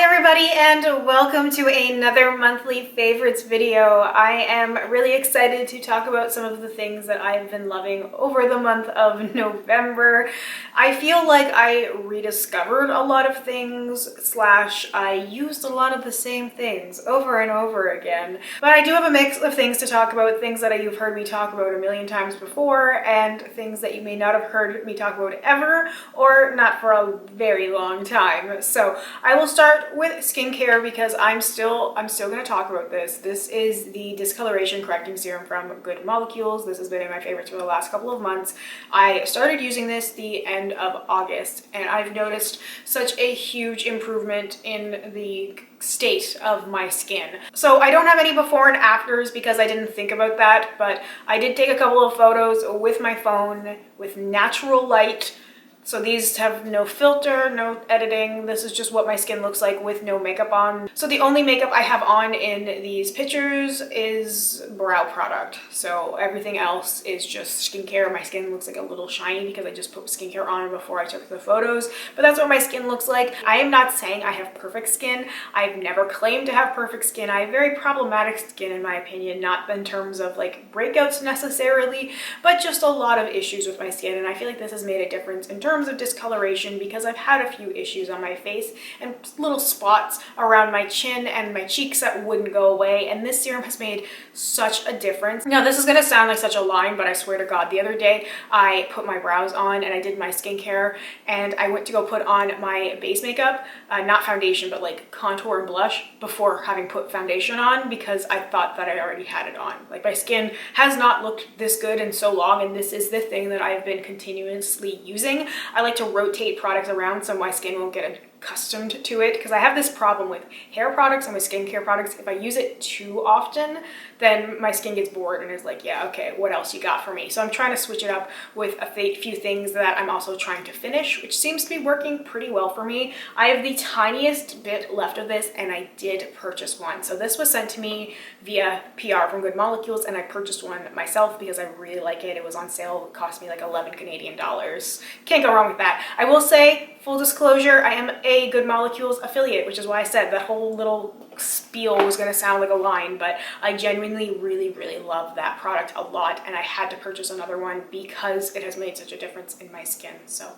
Hi everybody and welcome to another monthly favorites video. I am really excited to talk about some of the things that I've been loving over the month of November. I feel like I rediscovered a lot of things / I used a lot of the same things over and over again. But I do have a mix of things to talk about, things that you've heard me talk about a million times before and things that you may not have heard me talk about ever or not for a very long time. So I will start with skincare because I'm still going to talk about this. This is the Discoloration Correcting Serum from Good Molecules. This has been in my favorites for the last couple of months. I started using this the end of August and I've noticed such a huge improvement in the state of my skin. So I don't have any before and afters because I didn't think about that, but I did take a couple of photos with my phone with natural light. So these have no filter, no editing. This is just what my skin looks like with no makeup on. So the only makeup I have on in these pictures is brow product. So everything else is just skincare. My skin looks like a little shiny because I just put skincare on before I took the photos. But that's what my skin looks like. I am not saying I have perfect skin. I've never claimed to have perfect skin. I have very problematic skin in my opinion, not in terms of like breakouts necessarily, but just a lot of issues with my skin. And I feel like this has made a difference in terms of discoloration because I've had a few issues on my face and little spots around my chin and my cheeks that wouldn't go away, and this serum has made such a difference. Now this is going to sound like such a line, but I swear to God, the other day I put my brows on and I did my skincare and I went to go put on my base makeup, not foundation but like contour and blush, before having put foundation on because I thought that I already had it on. Like my skin has not looked this good in so long, and this is the thing that I've been continuously using. I like to rotate products around so my skin won't get accustomed to it because I have this problem with hair products and with skincare products. If I use it too often, then my skin gets bored and is like, yeah, okay, what else you got for me? So I'm trying to switch it up with a few things that I'm also trying to finish, which seems to be working pretty well for me. I have the tiniest bit left of this and I did purchase one. So this was sent to me via PR from Good Molecules and I purchased one myself because I really like it. It was on sale. It cost me like 11 Canadian dollars. Can't go wrong with that. I will say, full disclosure, I am a Good Molecules affiliate, which is why I said that whole little spiel was going to sound like a line, but I genuinely really love that product a lot and I had to purchase another one because it has made such a difference in my skin. So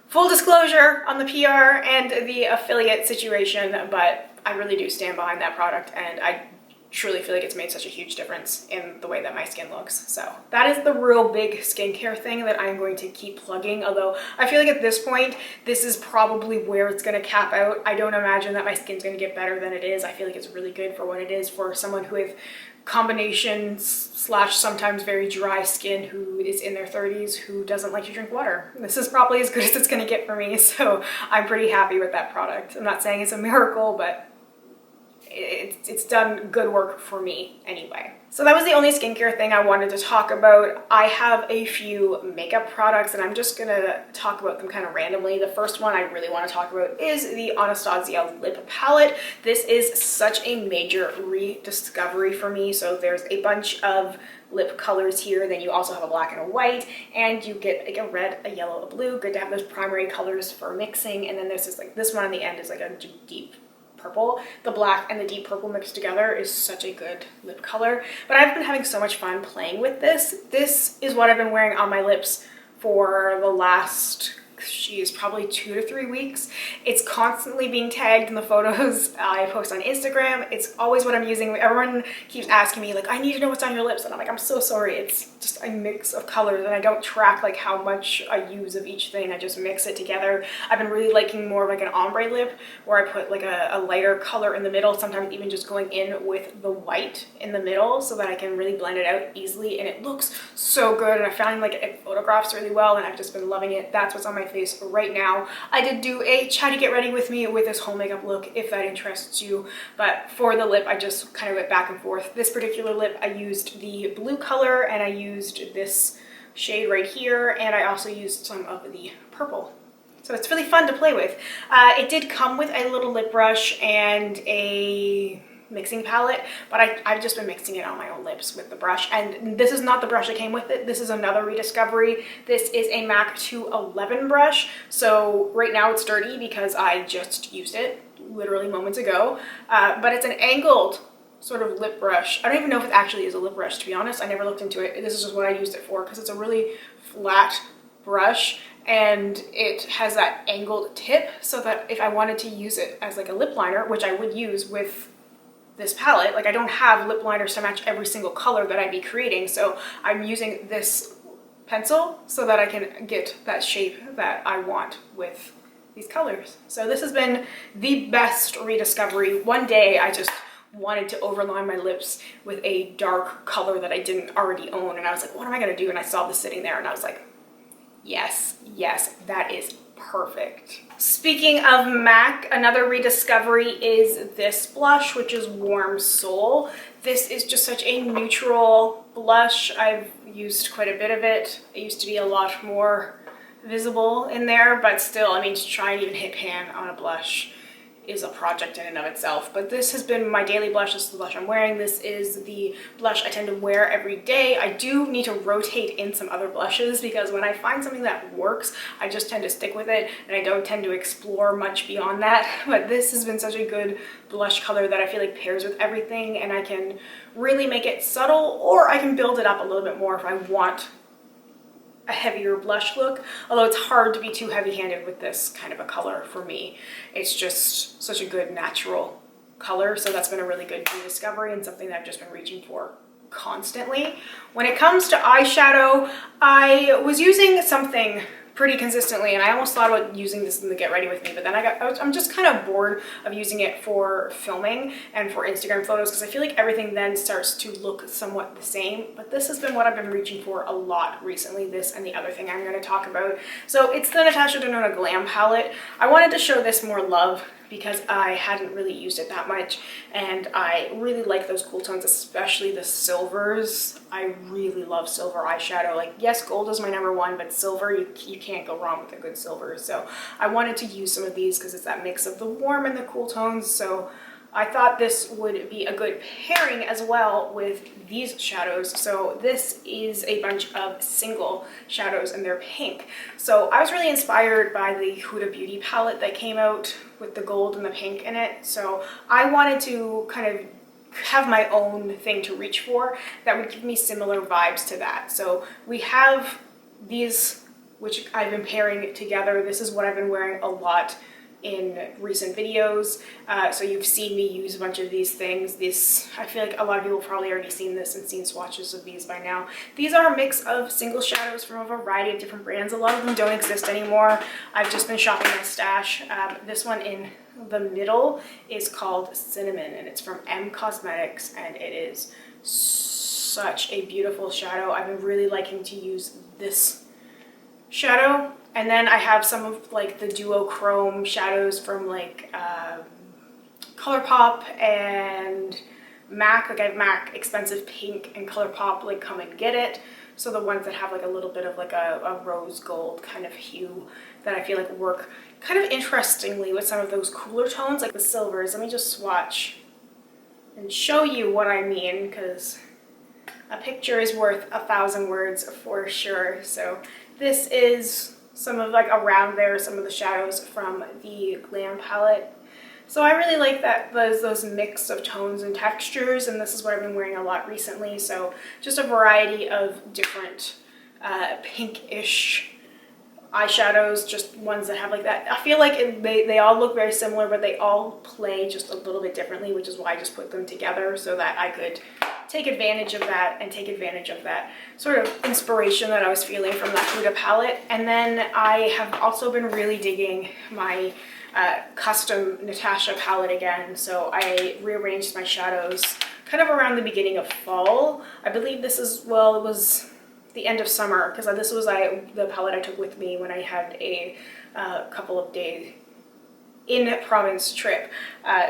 full disclosure on the PR and the affiliate situation, but I really do stand behind that product and I truly feel like it's made such a huge difference in the way that my skin looks. So that is the real big skincare thing that I'm going to keep plugging, although I feel like at this point this is probably where it's going to cap out. I don't imagine that my skin's going to get better than it is. I feel like it's really good for what it is for someone who with combinations / sometimes very dry skin who is in their 30s who doesn't like to drink water. This is probably as good as it's going to get for me, so I'm pretty happy with that product. I'm not saying it's a miracle, but it's done good work for me anyway. So that was the only skincare thing I wanted to talk about. I have a few makeup products and I'm just gonna talk about them kind of randomly. The first one I really want to talk about is the Anastasia lip palette. This is such a major rediscovery for me. So there's a bunch of lip colors here, then you also have a black and a white, and you get like a red, a yellow, a blue. Good to have those primary colors for mixing, and then there's this one on the end is like a deep purple. The black and the deep purple mixed together is such a good lip color. But I've been having so much fun playing with this. This is what I've been wearing on my lips for the last, geez, probably 2 to 3 weeks. It's constantly being tagged in the photos I post on Instagram. It's always what I'm using. Everyone keeps asking me like, I need to know what's on your lips, and I'm like, I'm so sorry. It's just a mix of colors and I don't track like how much I use of each thing. I just mix it together. I've been really liking more of like an ombre lip where I put like a lighter color in the middle, sometimes even just going in with the white in the middle so that I can really blend it out easily, and it looks so good and I found like it photographs really well and I've just been loving it. That's what's on my face right now. I did do a chatty get ready with me with this whole makeup look if that interests you, but for the lip I just kind of went back and forth. This particular lip I used the blue color and I used this shade right here, and I also used some of the purple. So it's really fun to play with. It did come with a little lip brush and a mixing palette, but I've just been mixing it on my own lips with the brush. And this is not the brush that came with it. This is another rediscovery. This is a MAC 211 brush. So right now it's dirty because I just used it literally moments ago, but it's an angled sort of lip brush. I don't even know if it actually is a lip brush, to be honest. I never looked into it. This is just what I used it for because it's a really flat brush and it has that angled tip, so that if I wanted to use it as like a lip liner, which I would use with this palette, like I don't have lip liners to match every single color that I'd be creating, so I'm using this pencil so that I can get that shape that I want with these colors. So this has been the best rediscovery. One day I just wanted to overline my lips with a dark color that I didn't already own, and I was like, what am I gonna do? And I saw this sitting there and I was like, yes, yes, that is perfect. Speaking of MAC, another rediscovery is this blush, which is Warm Soul. This is just such a neutral blush. I've used quite a bit of it. It used to be a lot more visible in there, but still, I mean, to try and even hit pan on a blush is a project in and of itself. But this has been my daily blush. This is the blush I'm wearing. This is the blush I tend to wear every day. I do need to rotate in some other blushes because when I find something that works, I just tend to stick with it and I don't tend to explore much beyond that. But this has been such a good blush color that I feel like pairs with everything, and I can really make it subtle, or I can build it up a little bit more if I want a heavier blush look, although it's hard to be too heavy-handed with this kind of a color for me. It's just such a good natural color, so that's been a really good rediscovery and something that I've just been reaching for constantly. When it comes to eyeshadow, I was using something pretty consistently, and I almost thought about using this in the Get Ready With Me, but then I'm just kind of bored of using it for filming and for Instagram photos because I feel like everything then starts to look somewhat the same. But this has been what I've been reaching for a lot recently, this and the other thing I'm going to talk about. So it's the Natasha Denona Glam palette. I wanted to show this more love because I hadn't really used it that much, and I really like those cool tones, especially the silvers. I really love silver eyeshadow. Like, yes, gold is my #1, but silver, you can't go wrong with a good silver. So I wanted to use some of these because it's that mix of the warm and the cool tones. So I thought this would be a good pairing as well with these shadows. So this is a bunch of single shadows and they're pink. So I was really inspired by the Huda Beauty palette that came out with the gold and the pink in it. So I wanted to kind of have my own thing to reach for that would give me similar vibes to that. So we have these, which I've been pairing together. This is what I've been wearing a lot in recent videos, so you've seen me use a bunch of these things. I feel like a lot of people have probably already seen this and seen swatches of these by now. These are a mix of single shadows from a variety of different brands. A lot of them don't exist anymore. I've just been shopping my stash. This one in the middle is called Cinnamon, and it's from Emme Cosmetics, and it is such a beautiful shadow. I've been really liking to use this shadow. And then I have some of like the duochrome shadows from like ColourPop and MAC. Like I have MAC Expensive Pink and ColourPop like Come and Get It. So the ones that have like a little bit of like a rose gold kind of hue that I feel like work kind of interestingly with some of those cooler tones like the silvers. Let me just swatch and show you what I mean, because a picture is worth 1,000 words for sure. So this is some of like around there, some of the shadows from the Glam palette. So I really like that those mix of tones and textures, and this is what I've been wearing a lot recently. So just a variety of different pinkish eyeshadows, just ones that have like that. I feel like they all look very similar, but they all play just a little bit differently, which is why I just put them together so that I could take advantage of that and take advantage of that sort of inspiration that I was feeling from that Huda palette. And then I have also been really digging my custom Natasha palette again. So I rearranged my shadows kind of around the beginning of fall. I believe this is, well, it was the end of summer, because this was the palette I took with me when I had a couple of day in Province trip.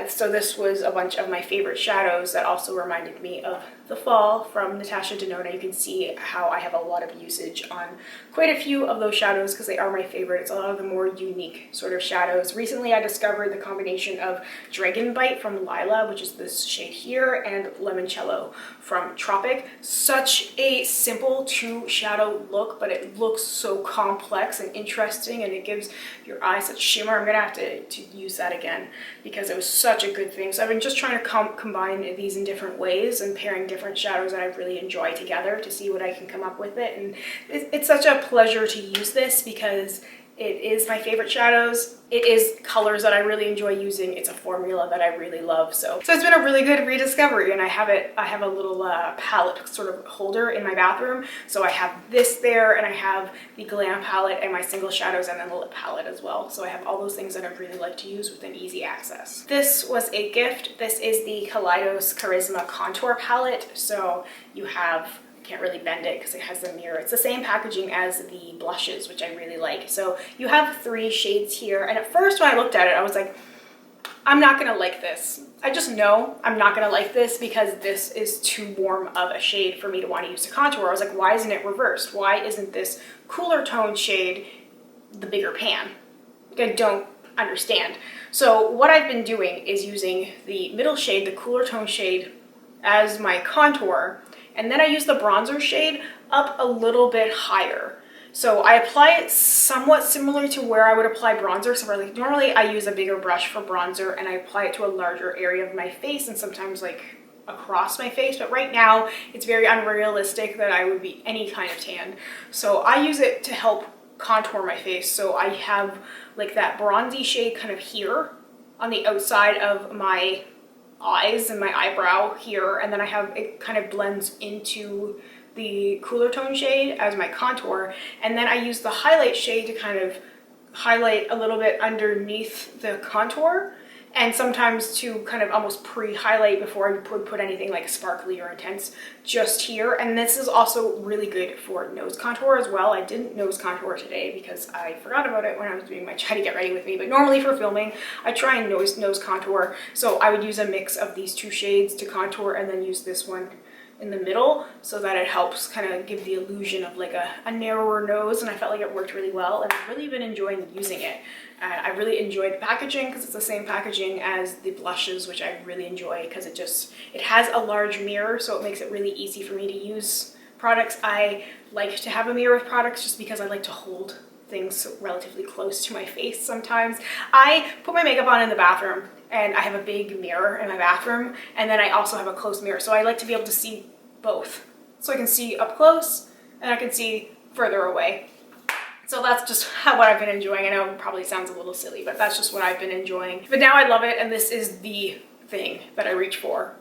So this was a bunch of my favorite shadows that also reminded me of the fall from Natasha Denona. You can see how I have a lot of usage on quite a few of those shadows because they are my favorite. It's a lot of the more unique sort of shadows. Recently I discovered the combination of Dragon Bite from Lila, which is this shade here, and Limoncello from Tropic. Such a simple two shadow look, but it looks so complex and interesting, and it gives your eyes such shimmer. I'm gonna have to use that again because it was such a good thing. So I've been just trying to combine these in different ways and pairing different shadows that I really enjoy together to see what I can come up with it. And it's such a pleasure to use this because it is my favorite shadows. It is colors that I really enjoy using. It's a formula that I really love. So it's been a really good rediscovery, and I have a little palette sort of holder in my bathroom. So I have this there, and I have the Glam palette and my single shadows and then the lip palette as well. So I have all those things that I really like to use within easy access. This was a gift. This is the Kaleidos Charisma Contour Palette. So you have, can't really bend it because it has the mirror. It's the same packaging as the blushes, which I really like. So you have 3 shades here, and at first when I looked at it I was like, I'm not gonna like this. I just know I'm not gonna like this because this is too warm of a shade for me to want to use to contour. I was like, why isn't it reversed? Why isn't this cooler tone shade the bigger pan? I don't understand. So what I've been doing is using the middle shade, the cooler tone shade, as my contour, and then I use the bronzer shade up a little bit higher. So I apply it somewhat similar to where I would apply bronzer. So like normally I use a bigger brush for bronzer and I apply it to a larger area of my face and sometimes like across my face. But right now it's very unrealistic that I would be any kind of tan. So I use it to help contour my face. So I have like that bronzy shade kind of here on the outside of my eyes and my eyebrow here, and then I have it kind of blends into the cooler tone shade as my contour, and then I use the highlight shade to kind of highlight a little bit underneath the contour, and sometimes to kind of almost pre-highlight before I would put anything like sparkly or intense just here. And this is also really good for nose contour as well. I didn't nose contour today because I forgot about it when I was doing my try to get ready with me, but normally for filming I try and nose contour. So I would use a mix of these 2 shades to contour and then use this one in the middle so that it helps kind of give the illusion of like a narrower nose, and I felt like it worked really well, and I've really been enjoying using it. I really enjoyed the packaging because it's the same packaging as the blushes, which I really enjoy because it has a large mirror, so it makes it really easy for me to use products. I like to have a mirror with products just because I like to hold things relatively close to my face sometimes. I put my makeup on in the bathroom and I have a big mirror in my bathroom, and then I also have a close mirror, so I like to be able to see both. So I can see up close and I can see further away. So that's just what I've been enjoying. I know it probably sounds a little silly, but that's just what I've been enjoying. But now I love it, and this is the thing that I reach for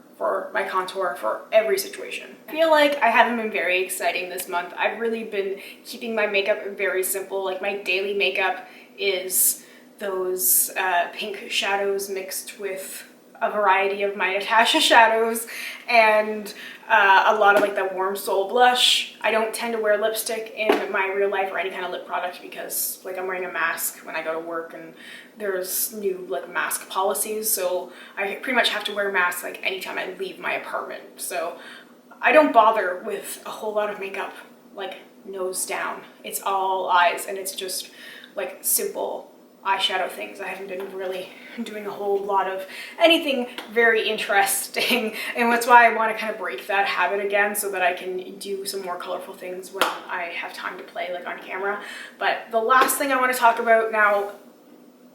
my contour for every situation. I feel like I haven't been very exciting this month. I've really been keeping my makeup very simple. Like my daily makeup is those pink shadows mixed with a variety of my Natasha shadows and a lot of like the Warm Soul blush. I don't tend to wear lipstick in my real life or any kind of lip product because like I'm wearing a mask when I go to work and there's new like mask policies, so I pretty much have to wear masks like anytime I leave my apartment. So I don't bother with a whole lot of makeup like nose down. It's all eyes, and it's just like simple eyeshadow things. I haven't been really doing a whole lot of anything very interesting, and that's why I want to kind of break that habit again so that I can do some more colorful things when I have time to play like on camera. But the last thing I want to talk about now,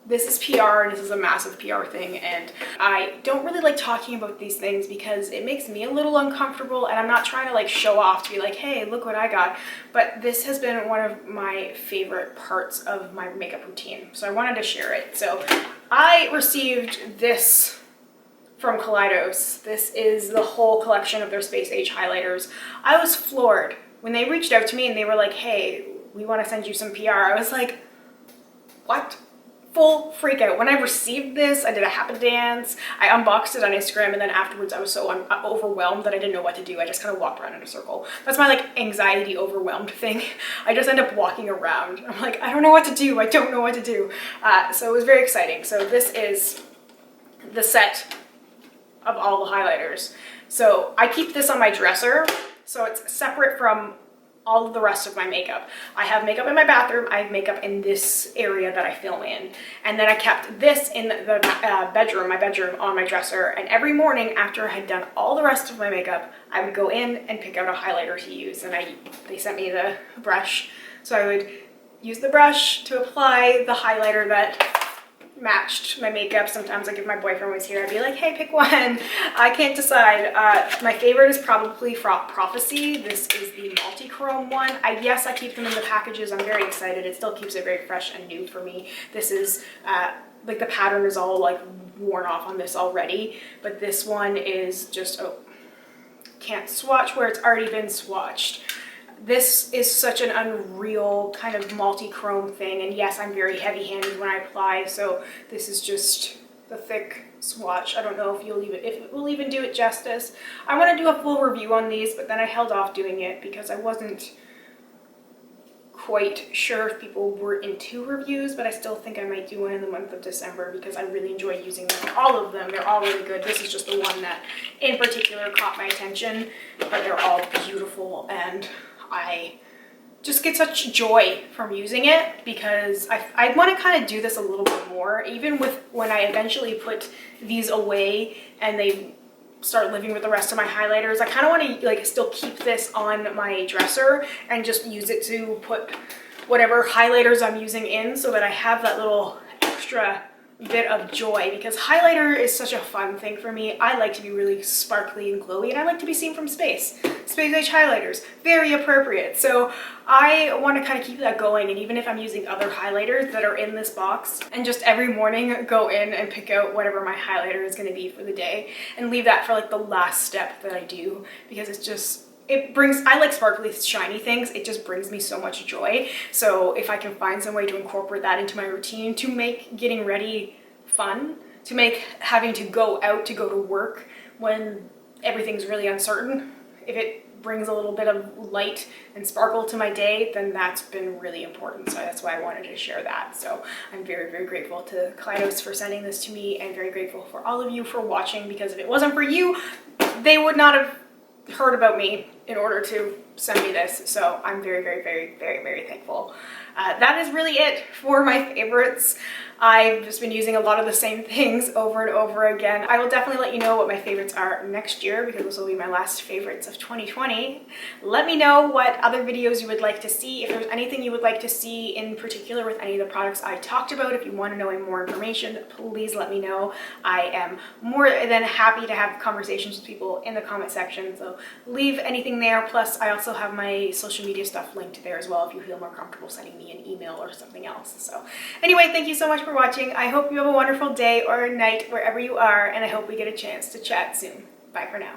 this is PR, and this is a massive PR thing, and I don't really like talking about these things because it makes me a little uncomfortable, and I'm not trying to like show off to be like, hey, look what I got. But this has been one of my favorite parts of my makeup routine, so I wanted to share it. So I received this from Kaleidos. This is the whole collection of their Space Age highlighters. I was floored when they reached out to me and they were like, hey, we want to send you some PR. I was like, what? full freak out. When I received this, I did a happy dance. I unboxed it on Instagram, and then afterwards I was so overwhelmed that I didn't know what to do. I just kind of walked around in a circle. That's my like anxiety overwhelmed thing. I just end up walking around. I'm like, I don't know what to do. I don't know what to do. So it was very exciting. So this is the set of all the highlighters. So I keep this on my dresser, so it's separate from all of the rest of my makeup. I have makeup in my bathroom, I have makeup in this area that I film in. And then I kept this in the bedroom, my bedroom, on my dresser. And every morning after I had done all the rest of my makeup, I would go in and pick out a highlighter to use. And they sent me the brush. So I would use the brush to apply the highlighter that matched my makeup. Sometimes like if my boyfriend was here, I'd be like, hey, pick one. I can't decide. My favorite is probably Prophecy. This is the multi-chrome one. Yes, I keep them in the packages. I'm very excited. It still keeps it very fresh and new for me. This is like the pattern is all like worn off on this already, but this one is just, oh, can't swatch where it's already been swatched. This is such an unreal kind of multi-chrome thing, and yes, I'm very heavy-handed when I apply, so this is just the thick swatch. I don't know if it will even do it justice. I want to do a full review on these, but then I held off doing it because I wasn't quite sure if people were into reviews, but I still think I might do one in the month of December because I really enjoy using them. All of them, they're all really good. This is just the one that in particular caught my attention, but they're all beautiful, and I just get such joy from using it because I want to kind of do this a little bit more, even with when I eventually put these away and they start living with the rest of my highlighters. I kind of want to like still keep this on my dresser and just use it to put whatever highlighters I'm using in, so that I have that little extra bit of joy, because highlighter is such a fun thing for me. I like to be really sparkly and glowy, and I like to be seen from space. Space Age highlighters, very appropriate. So I want to kind of keep that going, and even if I'm using other highlighters that are in this box, and just every morning go in and pick out whatever my highlighter is going to be for the day and leave that for like the last step that I do, because it's just, I like sparkly, shiny things. It just brings me so much joy. So if I can find some way to incorporate that into my routine to make getting ready fun, to make having to go out to go to work when everything's really uncertain, if it brings a little bit of light and sparkle to my day, then that's been really important. So that's why I wanted to share that. So I'm very, very grateful to Kaleidos for sending this to me, and very grateful for all of you for watching, because if it wasn't for you, they would not have heard about me in order to send me this. So I'm very, very, very, very, very thankful. That is really it for my favorites. I've just been using a lot of the same things over and over again. I will definitely let you know what my favorites are next year, because this will be my last favorites of 2020. Let me know what other videos you would like to see. If there's anything you would like to see in particular with any of the products I talked about, if you want to know more information, please let me know. I am more than happy to have conversations with people in the comment section, so leave anything there. Plus, I also have my social media stuff linked there as well if you feel more comfortable sending me an email or something else. So anyway, thank you so much for watching. I hope you have a wonderful day or night wherever you are, and I hope we get a chance to chat soon. Bye for now.